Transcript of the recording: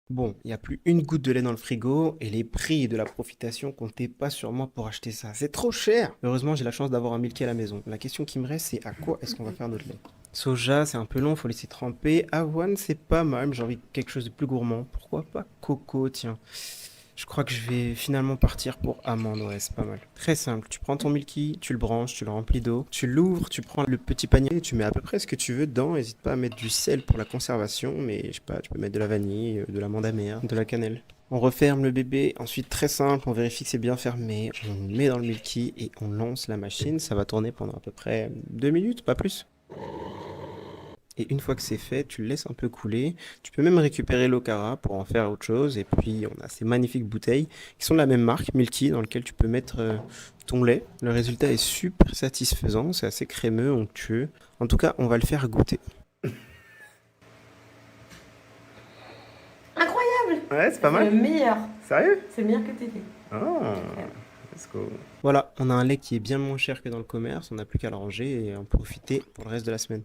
Bon, il n'y a plus une goutte de lait dans le frigo et les prix de la profitation comptaient pas sur moi pour acheter ça. C'est trop cher! Heureusement, j'ai la chance d'avoir un Milky à la maison. La question qui me reste, c'est à quoi est-ce qu'on va faire notre lait? Soja, c'est un peu long, faut laisser tremper. Avoine, c'est pas mal, mais j'ai envie de quelque chose de plus gourmand. Pourquoi pas coco, tiens. Je crois que je vais finalement partir pour amande, ouais, c'est pas mal. Très simple, tu prends ton Milky, tu le branches, tu le remplis d'eau, tu l'ouvres, tu prends le petit panier, tu mets à peu près ce que tu veux dedans. N'hésite pas à mettre du sel pour la conservation, mais je sais pas, tu peux mettre de la vanille, de l'amande amère, de la cannelle. On referme le bébé, ensuite très simple, on vérifie que c'est bien fermé, on le met dans le Milky et on lance la machine. Ça va tourner pendant à peu près 2 minutes, pas plus. Et une fois que c'est fait, tu le laisses un peu couler. Tu peux même récupérer l'Okara pour en faire autre chose. Et puis, on a ces magnifiques bouteilles qui sont de la même marque, Milky, dans lesquelles tu peux mettre ton lait. Le résultat est super satisfaisant, c'est assez crémeux, onctueux. En tout cas, on va le faire goûter. Incroyable! Ouais, c'est pas C'est mal. le meilleur. Sérieux? C'est le meilleur que t'aies fait. Ah, Incroyable. let's go. Voilà, on a un lait qui est bien moins cher que dans le commerce. On n'a plus qu'à le ranger et en profiter pour le reste de la semaine.